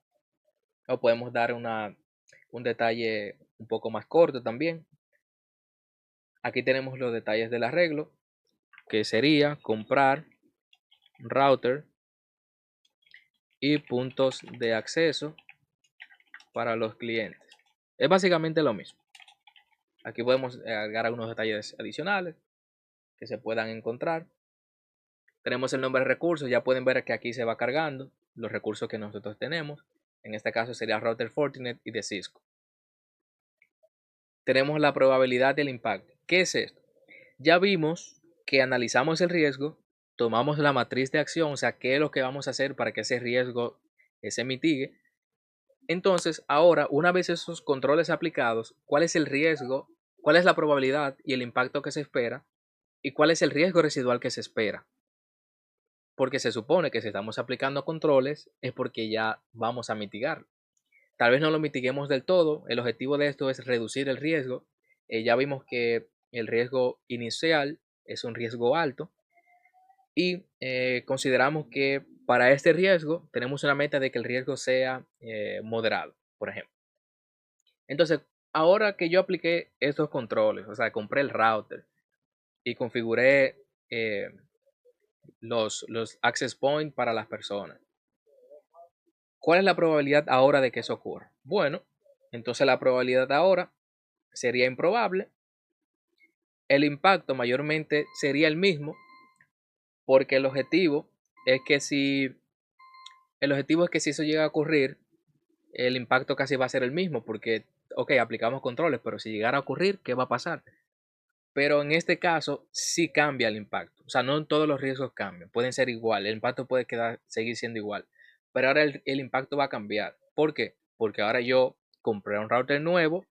o podemos dar un detalle un poco más corto también. Aquí tenemos los detalles del arreglo, que sería comprar router y puntos de acceso para los clientes. Es básicamente lo mismo. Aquí podemos agregar algunos detalles adicionales que se puedan encontrar. Tenemos el nombre de recursos. Ya pueden ver que aquí se va cargando los recursos que nosotros tenemos. En este caso sería router Fortinet y de Cisco. Tenemos la probabilidad del impacto. ¿Qué es esto? Ya vimos que analizamos el riesgo, tomamos la matriz de acción, o sea, qué es lo que vamos a hacer para que ese riesgo se mitigue. Entonces, ahora, una vez esos controles aplicados, ¿cuál es el riesgo? ¿Cuál es la probabilidad y el impacto que se espera? ¿Y cuál es el riesgo residual que se espera? Porque se supone que si estamos aplicando controles es porque ya vamos a mitigar. Tal vez no lo mitiguemos del todo. El objetivo de esto es reducir el riesgo. Ya vimos que el riesgo inicial es un riesgo alto y consideramos que para este riesgo tenemos una meta de que el riesgo sea moderado, por ejemplo. Entonces, ahora que yo apliqué estos controles, o sea, compré el router y configuré eh, los access points para las personas, ¿cuál es la probabilidad ahora de que eso ocurra? Bueno, entonces la probabilidad ahora sería improbable. El impacto mayormente sería el mismo porque el objetivo es que si eso llega a ocurrir, el impacto casi va a ser el mismo porque, ok, aplicamos controles, pero si llegara a ocurrir, ¿qué va a pasar? Pero en este caso sí cambia el impacto. O sea, no todos los riesgos cambian, pueden ser igual, el impacto puede seguir siendo igual, pero ahora el impacto va a cambiar. ¿Por qué? Porque ahora yo compré un router nuevo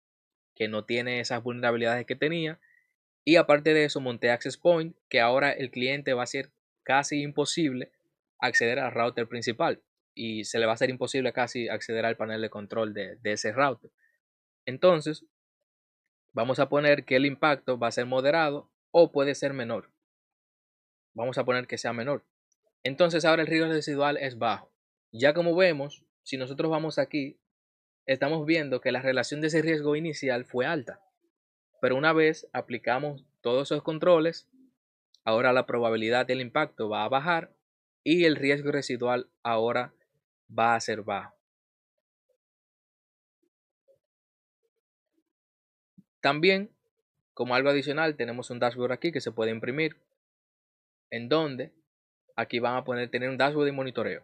que no tiene esas vulnerabilidades que tenía y aparte de eso monté Access Point que ahora el cliente va a ser casi imposible acceder al router principal y se le va a ser imposible casi acceder al panel de control de ese router. Entonces, vamos a poner que el impacto va a ser moderado o puede ser menor. Vamos a poner que sea menor. Entonces ahora el riesgo residual es bajo. Ya como vemos, si nosotros vamos aquí, estamos viendo que la relación de ese riesgo inicial fue alta. Pero una vez aplicamos todos esos controles, ahora la probabilidad del impacto va a bajar y el riesgo residual ahora va a ser bajo. También, como algo adicional, tenemos un dashboard aquí que se puede imprimir, en donde aquí van a tener un dashboard de monitoreo,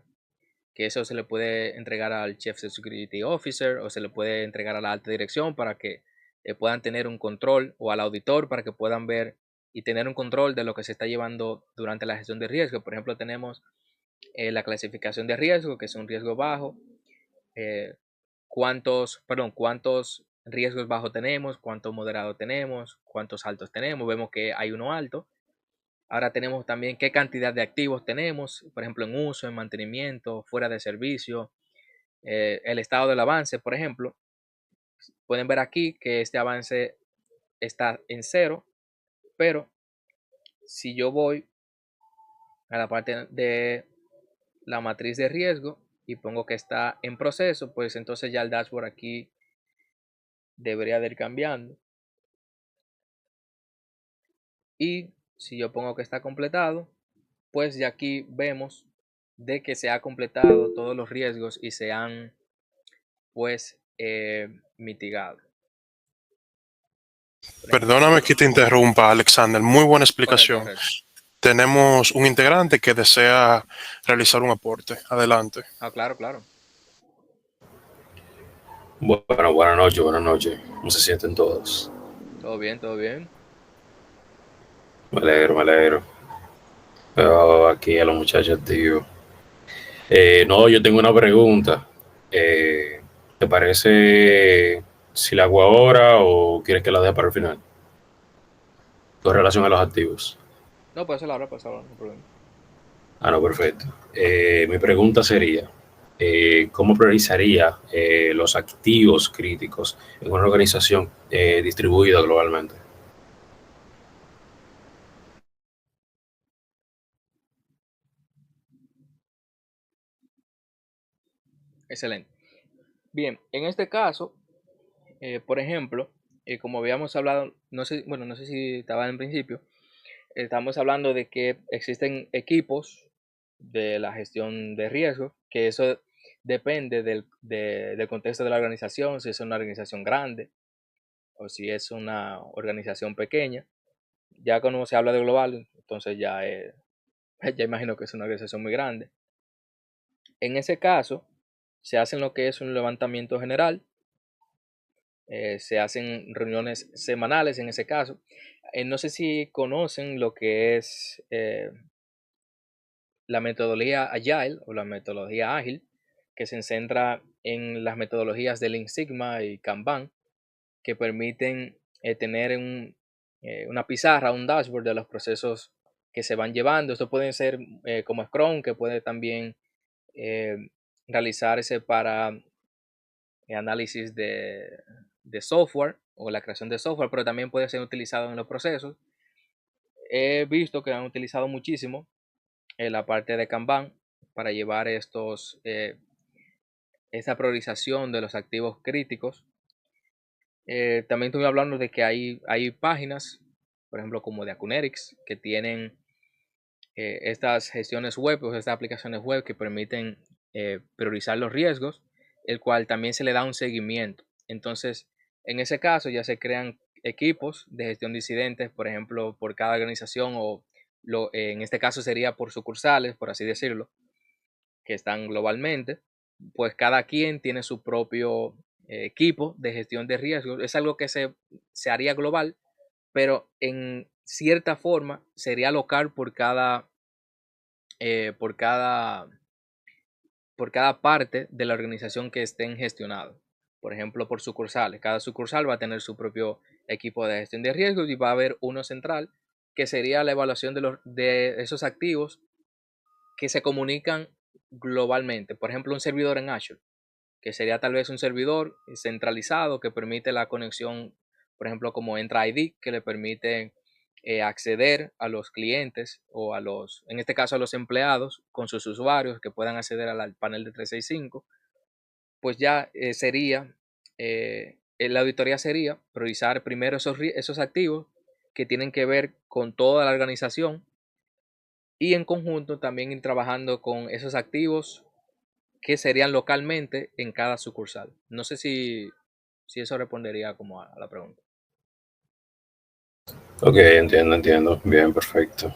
que eso se le puede entregar al Chief Security Officer o se le puede entregar a la alta dirección para que puedan tener un control, o al auditor para que puedan ver y tener un control de lo que se está llevando durante la gestión de riesgo. Por ejemplo, tenemos la clasificación de riesgo, que es un riesgo bajo, eh, cuántos riesgos bajos tenemos, cuántos moderados tenemos, cuántos altos tenemos. Vemos que hay uno alto. Ahora tenemos también qué cantidad de activos tenemos, por ejemplo, en uso, en mantenimiento, fuera de servicio, el estado del avance, por ejemplo. Pueden ver aquí que este avance está en cero, pero si yo voy a la parte de la matriz de riesgo y pongo que está en proceso, pues entonces ya el dashboard aquí debería de ir cambiando. Y si yo pongo que está completado, pues ya aquí vemos de que se ha completado todos los riesgos y se han pues mitigado. Perdóname que te interrumpa, Alexander. Muy buena Correcto, explicación. correcto. Tenemos un integrante que desea realizar un aporte. Adelante. Ah, claro, claro. Bueno, buenas noches, buenas noches. ¿Cómo se sienten todos? Todo bien, todo bien. Me alegro, me alegro. Veo aquí a los muchachos, tío. No, yo tengo una pregunta. ¿Te parece si la hago ahora o quieres que la deje para el final? Con relación a los activos. No, puede ser ahora, no hay problema. Ah, no, perfecto. Mi pregunta sería, ¿cómo priorizaría los activos críticos en una organización distribuida globalmente? Excelente. Bien, en este caso, por ejemplo, como habíamos hablado, no sé si estaba en principio, estamos hablando de que existen equipos de la gestión de riesgo, que eso depende del contexto de la organización, si es una organización grande o si es una organización pequeña. Ya cuando se habla de global, entonces ya imagino que es una organización muy grande. En ese caso, se hace lo que es un levantamiento general, se hacen reuniones semanales en ese caso. No sé si conocen lo que es la metodología Agile o la metodología ágil. que se centra en las metodologías de Lean Sigma y Kanban, que permiten tener una pizarra, un dashboard de los procesos que se van llevando. Esto puede ser como Scrum, que puede también eh, realizarse para análisis de software o la creación de software, pero también puede ser utilizado en los procesos. He visto que han utilizado muchísimo la parte de Kanban para llevar esta priorización de los activos críticos. También estuve hablando de que hay páginas, por ejemplo, como de Akunetics, que tienen estas gestiones web o estas aplicaciones web que permiten priorizar los riesgos, el cual también se le da un seguimiento. Entonces, en ese caso ya se crean equipos de gestión de incidentes, por ejemplo, por cada organización o en este caso sería por sucursales, por así decirlo, que están globalmente, pues cada quien tiene su propio equipo de gestión de riesgos. Es algo que se haría global, pero en cierta forma sería local eh, por cada, por cada parte de la organización que estén gestionados. Por ejemplo, por sucursales. Cada sucursal va a tener su propio equipo de gestión de riesgos y va a haber uno central que sería la evaluación de esos activos que se comunican globalmente. Por ejemplo, un servidor en Azure, que sería tal vez un servidor centralizado que permite la conexión, por ejemplo, como Entra ID, que le permite acceder a los clientes o en este caso a los empleados con sus usuarios que puedan acceder al panel de 365, pues ya la auditoría sería priorizar primero esos activos que tienen que ver con toda la organización y en conjunto también ir trabajando con esos activos que serían localmente en cada sucursal. No sé si eso respondería como a la pregunta. Ok, entiendo. Bien, perfecto.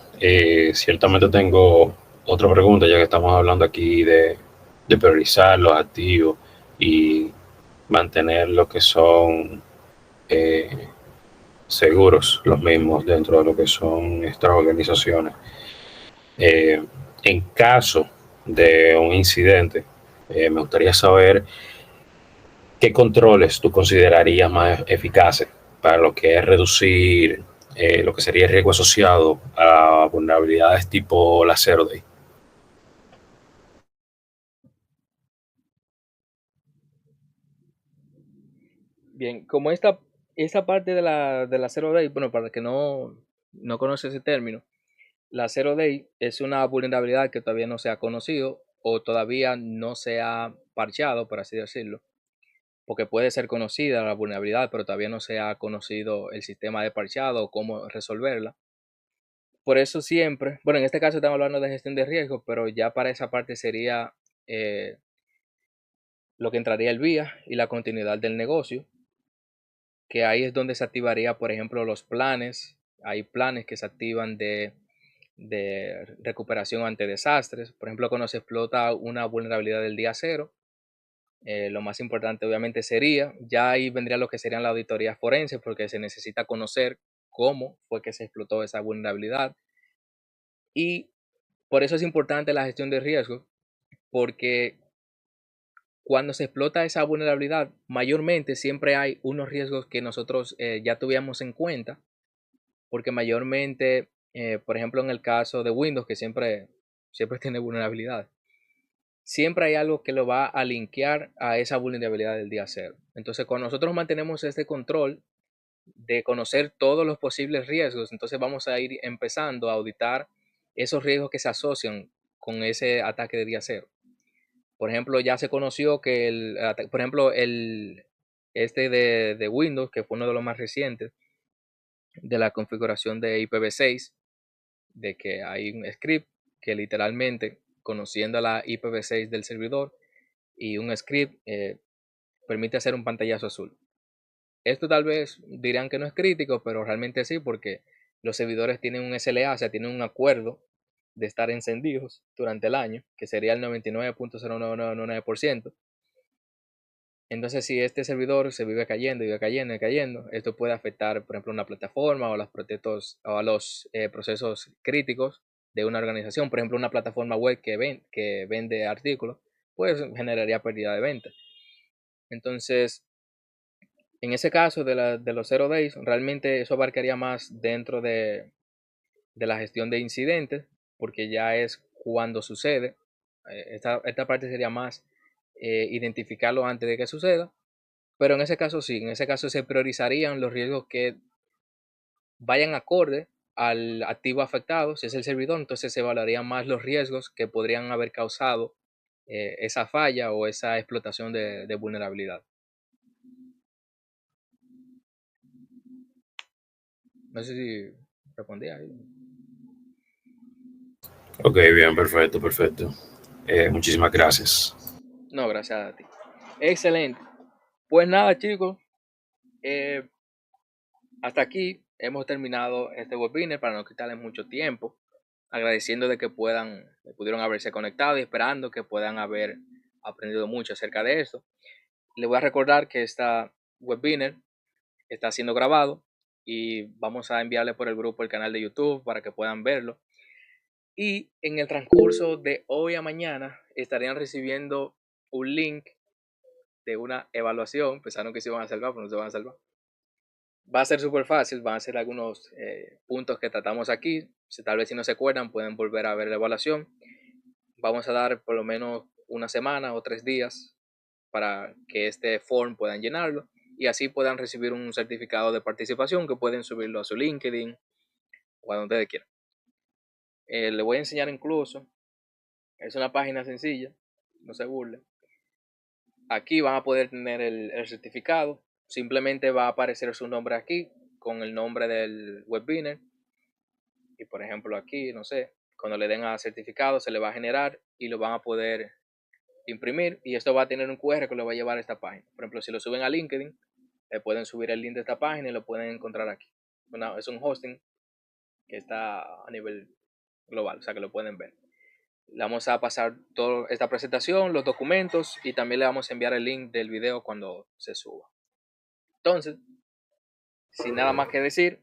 Ciertamente tengo otra pregunta, ya que estamos hablando aquí de priorizar los activos y mantener lo que son eh, seguros los mismos dentro de lo que son estas organizaciones. Eh, en caso de un incidente, me gustaría saber qué controles tú considerarías más eficaces para lo que es reducir lo que sería el riesgo asociado a vulnerabilidades tipo la Zero Day. Bien, como esta parte de la Zero Day, bueno, para el que no conoce ese término, la Zero Day es una vulnerabilidad que todavía no se ha conocido o todavía no se ha parcheado, por así decirlo, porque puede ser conocida la vulnerabilidad, pero todavía no se ha conocido el sistema de parcheado o cómo resolverla. Por eso siempre, bueno, en este caso estamos hablando de gestión de riesgos, pero ya para esa parte sería eh, lo que entraría el vía y la continuidad del negocio, que ahí es donde se activaría, por ejemplo, los planes. Hay planes que se activan de recuperación ante desastres. Por ejemplo, cuando se explota una vulnerabilidad del día cero, lo más importante obviamente sería, ya ahí vendría lo que serían la auditoría forense, porque se necesita conocer cómo fue que se explotó esa vulnerabilidad. Y por eso es importante la gestión de riesgos, porque cuando se explota esa vulnerabilidad, mayormente siempre hay unos riesgos que nosotros ya tuvíamos en cuenta, porque mayormente, por ejemplo, en el caso de Windows, que siempre tiene vulnerabilidad, siempre hay algo que lo va a linkear a esa vulnerabilidad del día cero. Entonces, cuando nosotros mantenemos este control de conocer todos los posibles riesgos, entonces vamos a ir empezando a auditar esos riesgos que se asocian con ese ataque de día cero. Por ejemplo, ya se conoció que por ejemplo, este de Windows, que fue uno de los más recientes, de la configuración de IPv6, de que hay un script que literalmente, conociendo la IPv6 del servidor y un script, permite hacer un pantallazo azul. Esto tal vez dirán que no es crítico, pero realmente sí, porque los servidores tienen un SLA, o sea, tienen un acuerdo de estar encendidos durante el año, que sería el 99.09999%. Entonces, si este servidor se vive cayendo y cayendo, esto puede afectar, por ejemplo, una plataforma o a los procesos críticos de una organización. Por ejemplo, una plataforma web que vende artículos pues generaría pérdida de venta. Entonces, en ese caso de los 0 days, realmente eso abarcaría más dentro de la gestión de incidentes, porque ya es cuando sucede. Esta parte sería más identificarlo antes de que suceda, pero en ese caso sí, en ese caso se priorizarían los riesgos que vayan acorde al activo afectado, si es el servidor, entonces se evaluarían más los riesgos que podrían haber causado esa falla o esa explotación de vulnerabilidad. No sé si respondí ahí. Ok, bien, perfecto, perfecto. Muchísimas gracias. No, gracias a ti. Excelente. Pues nada, chicos. Hasta aquí hemos terminado este webinar para no quitarles mucho tiempo. Agradeciendo de que pudieron haberse conectado y esperando que puedan haber aprendido mucho acerca de esto. Les voy a recordar que esta webinar está siendo grabado y vamos a enviarle por el grupo el canal de YouTube para que puedan verlo. Y en el transcurso de hoy a mañana estarían recibiendo un link de una evaluación. Pensaron que se iban a salvar, pero no se van a salvar. Va a ser súper fácil, van a ser algunos puntos que tratamos aquí. Tal vez si no se acuerdan pueden volver a ver la evaluación. Vamos a dar por lo menos una semana o 3 días para que este form puedan llenarlo y así puedan recibir un certificado de participación que pueden subirlo a su LinkedIn o a donde ustedes quieran. Le voy a enseñar incluso, es una página sencilla, no se burlen. Aquí van a poder tener el certificado, simplemente va a aparecer su nombre aquí con el nombre del webinar y por ejemplo aquí, no sé, cuando le den a certificado se le va a generar y lo van a poder imprimir y esto va a tener un QR que lo va a llevar a esta página. Por ejemplo, si lo suben a LinkedIn, le pueden subir el link de esta página y lo pueden encontrar aquí. Es un hosting que está a nivel global, o sea que lo pueden ver. Le vamos a pasar toda esta presentación, los documentos y también le vamos a enviar el link del video cuando se suba. Entonces, sin nada más que decir,